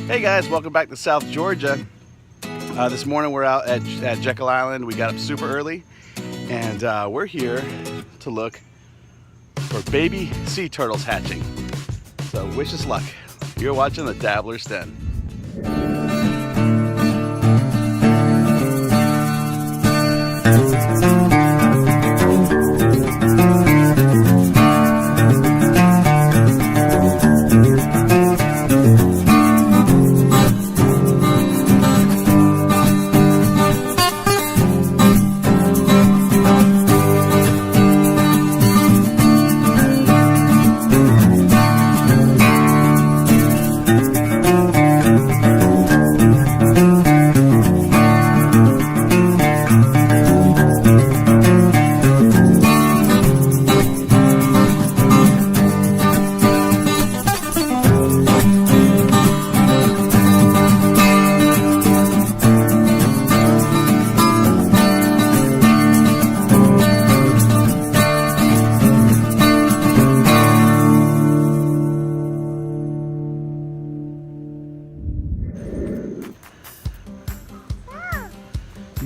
Hey guys, welcome back to South Georgia. This morning we're out at Jekyll Island. We got up super early and we're here to look for baby sea turtles hatching. So wish us luck. You're watching the Dabbler's Den.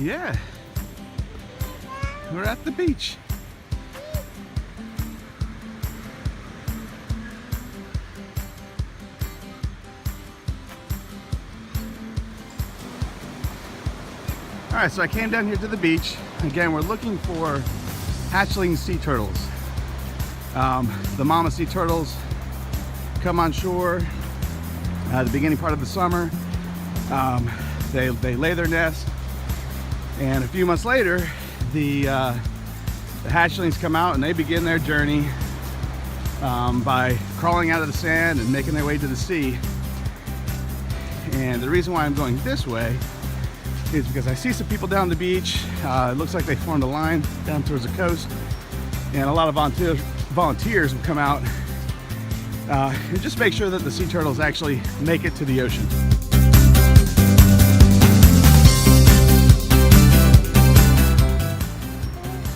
Yeah, we're at the beach. All right, so I came down here to the beach. Again, we're looking for hatchling sea turtles. The mama sea turtles come on shore at the beginning part of the summer. They lay their nest. And a few months later, the hatchlings come out and they begin their journey by crawling out of the sand and making their way to the sea. And the reason why I'm going this way is because I see some people down the beach. It looks like they formed a line down towards the coast, and a lot of volunteers have come out and just make sure that the sea turtles actually make it to the ocean.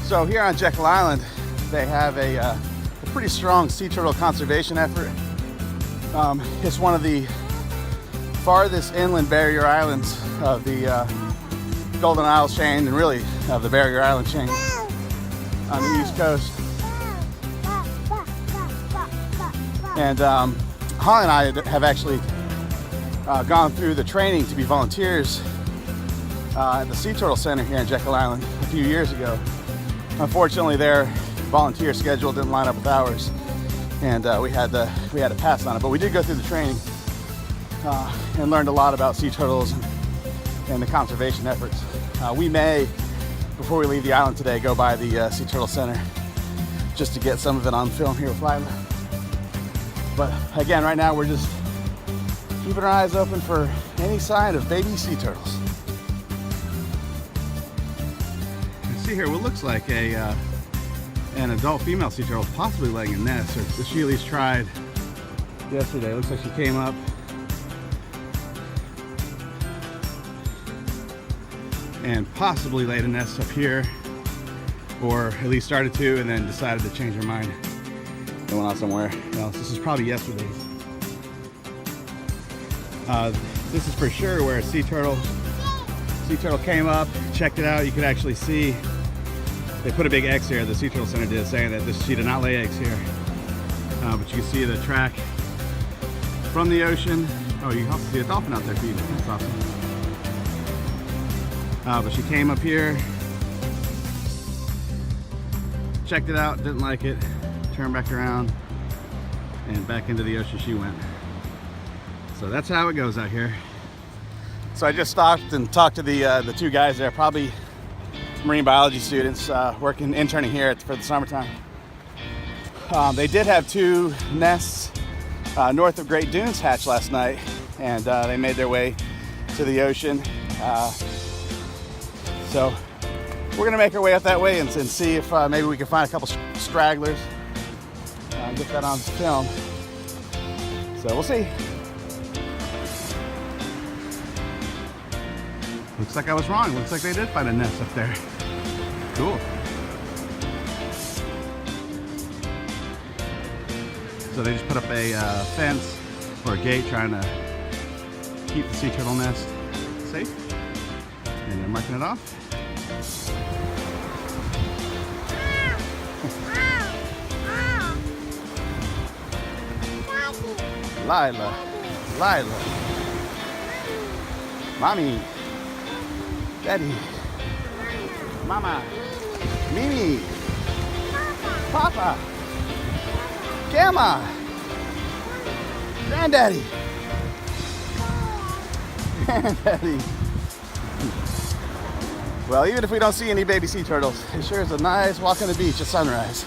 So here on Jekyll Island, they have a pretty strong sea turtle conservation effort. It's one of the farthest inland barrier islands of the Golden Isles chain, and really of the Barrier Island chain on the East Coast. And Holly and I have actually gone through the training to be volunteers at the Sea Turtle Center here in Jekyll Island a few years ago. Unfortunately, their volunteer schedule didn't line up with ours, and we had to pass on it. But we did go through the training and learned a lot about sea turtles and the conservation efforts. We may, before we leave the island today, go by the Sea Turtle Center just to get some of it on film here with Lilah. But again, right now we're just keeping our eyes open for any sign of baby sea turtles. See here what looks like an adult female sea turtle possibly laying a nest, or she at least tried yesterday. It looks like she came up and possibly laid a nest up here, or at least started to and then decided to change her mind and went out somewhere else. This is probably yesterday's. This is for sure where a sea turtle came up, checked it out. You could actually see they put a big X here, the Sea Turtle Center did, saying that she did not lay eggs here. But you can see the track from the ocean. Oh, you can also see a dolphin out there feeding. That's awesome. But she came up here, checked it out, didn't like it, turned back around, and back into the ocean she went. So that's how it goes out here. So I just stopped and talked to the two guys there, probably marine biology students interning here for the summertime. They did have two nests north of Great Dunes hatch last night, and they made their way to the ocean. So we're gonna make our way up that way and see if maybe we can find a couple stragglers, get that on film. So we'll see. Looks like I was wrong. Looks like they did find a nest up there. Cool. So they just put up a fence or a gate trying to keep the sea turtle nest safe. And they're marking it off. Lilah, Lilah, Mommy, Daddy, Mama, Mimi, Papa, Grandma, Granddaddy, Granddaddy. Well, even if we don't see any baby sea turtles, it sure is a nice walk on the beach at sunrise.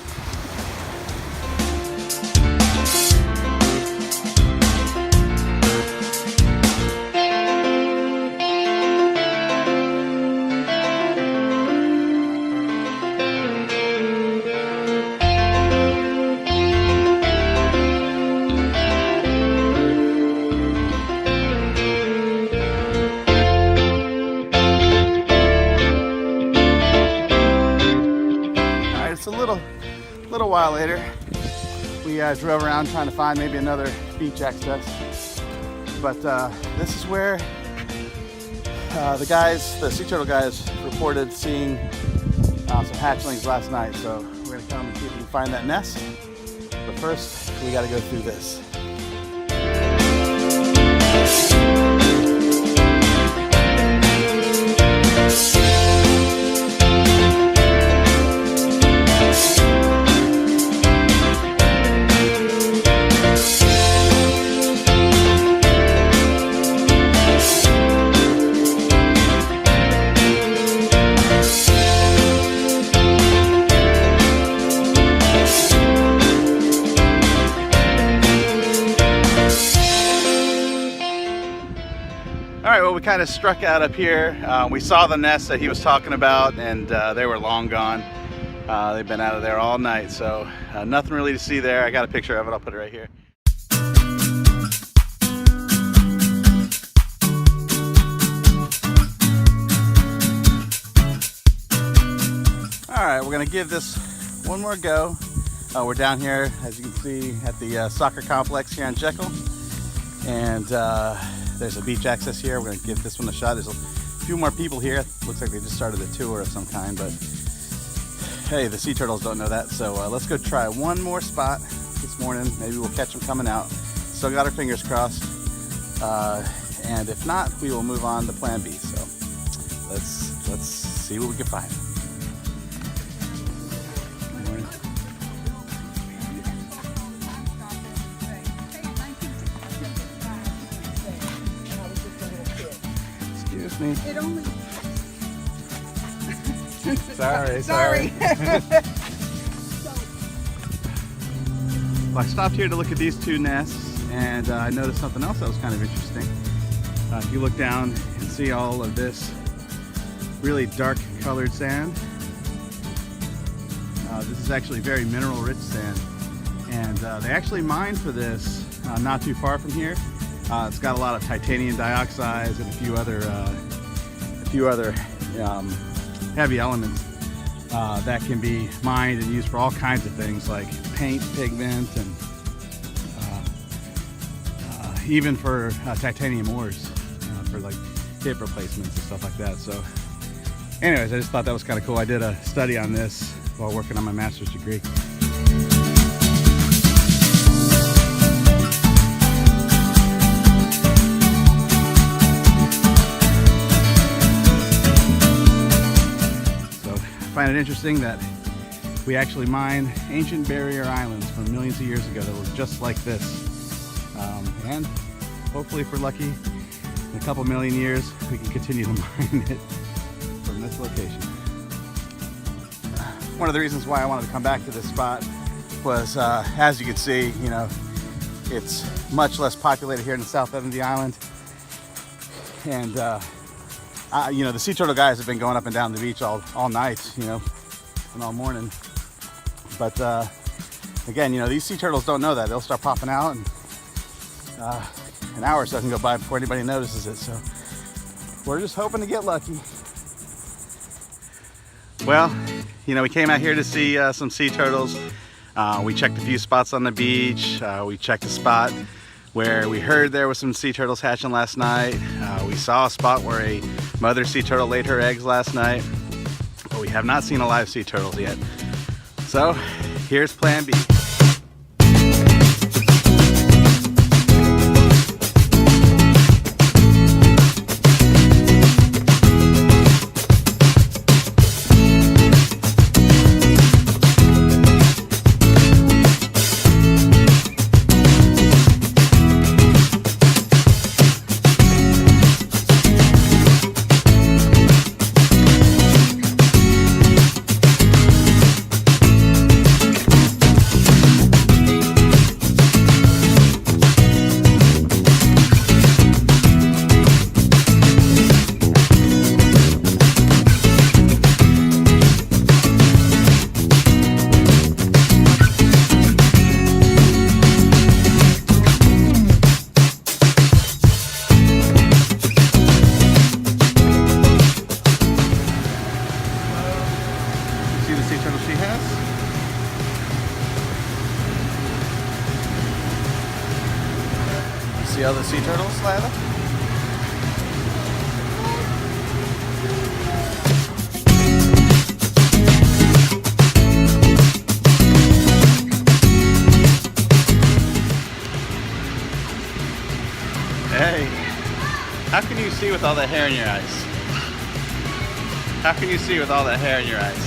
A little while later, we drove around trying to find maybe another beach access, but this is where the sea turtle guys reported seeing some hatchlings last night. So we're gonna come and see if we can find that nest, but first we got to go through this. All right, well, we kind of struck out up here. We saw the nest that he was talking about, and they were long gone. They've been out of there all night, so nothing really to see there. I got a picture of it. I'll put it right here. All right, we're gonna give this one more go. We're down here, as you can see, at the soccer complex here in Jekyll, and there's a beach access here. We're gonna give this one a shot. There's a few more people here. Looks like they just started a tour of some kind, but hey, the sea turtles don't know that. So let's go try one more spot this morning. Maybe we'll catch them coming out. Still got our fingers crossed. And if not, we will move on to plan B. So let's see what we can find. Excuse me. It only... Sorry. Well, I stopped here to look at these two nests, and I noticed something else that was kind of interesting. If you look down and see all of this really dark colored sand, this is actually very mineral rich sand, and they actually mined for this not too far from here. It's got a lot of titanium dioxide and a few other heavy elements that can be mined and used for all kinds of things like paint, pigment, and even for titanium ores for like hip replacements and stuff like that. So anyways, I just thought that was kind of cool. I did a study on this while working on my master's degree. I find it interesting that we actually mined ancient barrier islands from millions of years ago that were just like this. And hopefully, if we're lucky, in a couple million years, we can continue to mine it from this location. One of the reasons why I wanted to come back to this spot was, as you can see, you know, it's much less populated here in the south end of the island. And you know, the sea turtle guys have been going up and down the beach all night, you know, and all morning. But again, you know, these sea turtles don't know that. They'll start popping out, and an hour or so can go by before anybody notices it. So we're just hoping to get lucky. Well, you know, we came out here to see some sea turtles. We checked a few spots on the beach. We checked a spot where we heard there was some sea turtles hatching last night. We saw a spot where a mother sea turtle laid her eggs last night, but we have not seen a live sea turtles yet. So here's plan B. See the sea turtle she has? See all the sea turtles, Lilah? Hey, how can you see with all that hair in your eyes? How can you see with all that hair in your eyes?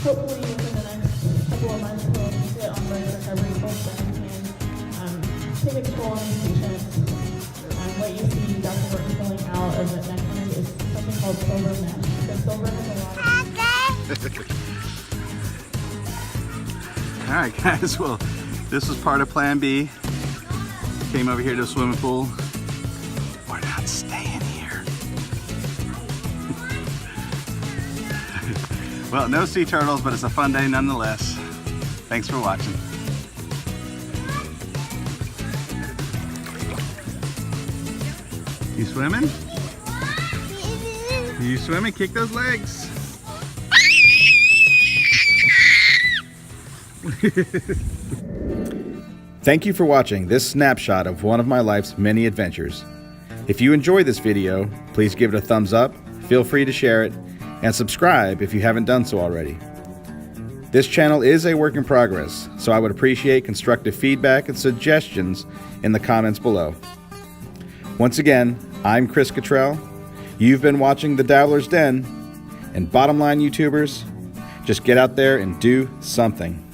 Hopefully within the next couple of months we'll get on the recovery full and take a control on these patients. What you see Dr. Burton pulling out of the neck wound is something called silver mesh. So silver has a lot of... Alright guys, well this was part of plan B. Came over here to a swimming pool. We're not staying here. Well, no sea turtles, but it's a fun day nonetheless. Thanks for watching. You swimming? You swimming? Kick those legs. Thank you for watching this snapshot of one of my life's many adventures. If you enjoyed this video, please give it a thumbs up, feel free to share it, and subscribe if you haven't done so already. This channel is a work in progress, so I would appreciate constructive feedback and suggestions in the comments below. Once again, I'm Chris Cottrell. You've been watching The Dabbler's Den, and bottom line YouTubers, just get out there and do something.